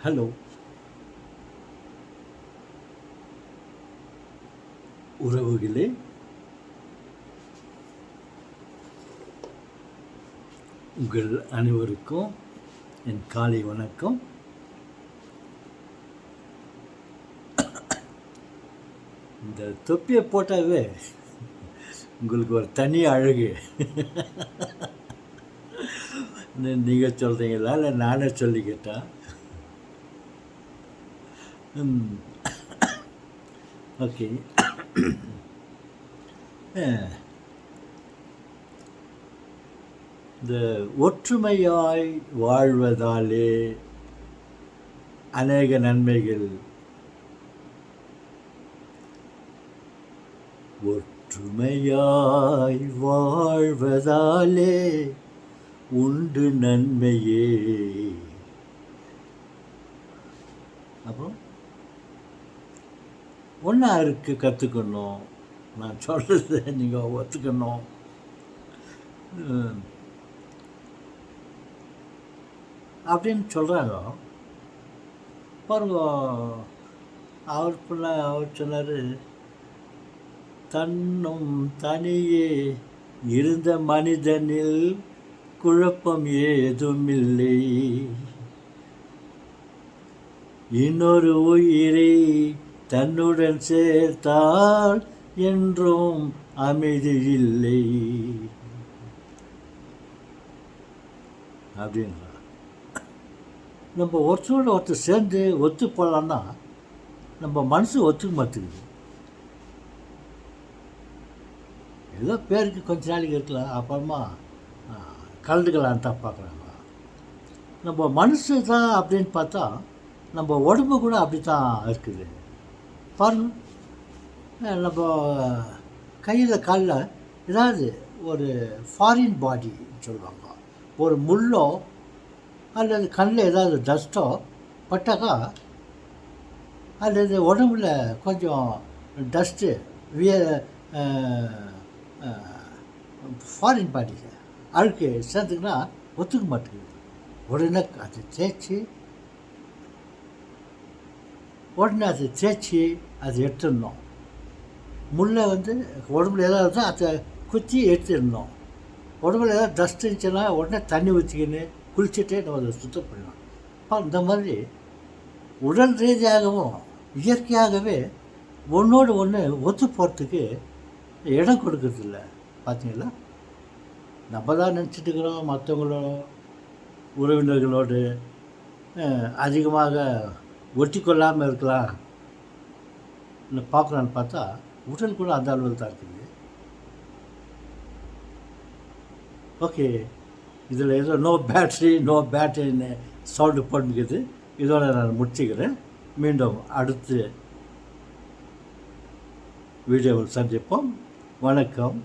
Hello உறவுகளே, உங்கள் அனைவருக்கும் என் காலை வணக்கம். இந்த தொப்பியை போட்டாவே உங்களுக்கு ஒரு தனி அழகு. நீங்கள் சொல்கிறீங்களா இல்லை நானே சொல்லிக்கிட்டேன்? ஓகே. இந்த ஒற்றுமையாய் வாழ்வதாலே அநேக நன்மைகள். ஒற்றுமையாய் வாழ்வதாலே உண்டு நன்மையே. அப்புறம் ஒன்றா இருக்கு கற்றுக்கணும். நான் சொல்கிறத நீங்கள் ஒத்துக்கணும். அப்படின்னு சொல்கிறாங்க. பாருங்க, அவர் சொன்னார், தன்னும் தனியே இருந்த மனிதனில் குழப்பம் ஏதுமில்லை, இன்னொரு உயிரை தன்னுடன் சேர்த்தால் என்றும் அமைதி இல்லை அப்படின்றார். நம்ம ஒருத்தரோட ஒருத்தர் சேர்ந்து ஒத்து போடலான்னா நம்ம மனசு ஒத்துக்க மாட்டேங்குது. ஏதோ பேருக்கு கொஞ்ச நாளைக்கு இருக்கலாம், அப்புறமா கலந்துக்கலான்னு தான் பார்க்குறாங்க. நம்ம மனசு தான் அப்படின்னு பார்த்தா நம்ம உடம்பு கூட அப்படி தான் இருக்குது. பாருங்க, நம்ம கையில் காலில் ஏதாவது ஒரு ஃபாரின் பாடி சொல்லுவாங்க, ஒரு முள்ளோ அல்லது கண்ணில் ஏதாவது டஸ்ட்டோ பட்டாக்கா அல்லது உடம்புல கொஞ்சம் டஸ்ட்டு ஃபாரின் பாடி அழுக்கு சேர்த்துக்குன்னா ஒத்துக்க மாட்டேங்குது. உடனே அதை தேய்ச்சி அதை எடுத்துடணும். முள்ளை உடம்புல ஏதாவது அதை குத்தி எடுத்துடணும். உடம்புல ஏதாவது டஸ்ட் இருந்துச்சுன்னா உடனே தண்ணி ஊற்றிக்கின்னு குளிச்சுட்டே நம்ம அதை சுத்தம் பண்ணலாம். இந்த மாதிரி உடல் ரீதியாகவும் இயற்கையாகவே ஒன்றோடு ஒன்று ஒத்து போகிறதுக்கு இடம் கொடுக்கறதில்ல. பார்த்தீங்களா? நம்ம தான் நினச்சிட்டு இருக்கிறோம் மற்றவங்களோட உறவினர்களோடு அதிகமாக ஒட்டி கொள்ளாமல் இருக்கலாம் பார்க்குறான்னு பார்த்தா உடல் கூட அந்த அளவில் தான் இருக்குது. ஓகே, இதில் ஏதோ நோ பேட்டரின்னு சவுண்டு போட்டுக்குது. இதோட நான் முடிச்சுக்கிறேன். மீண்டும் அடுத்து வீடியோவில் சந்திப்போம். வணக்கம்.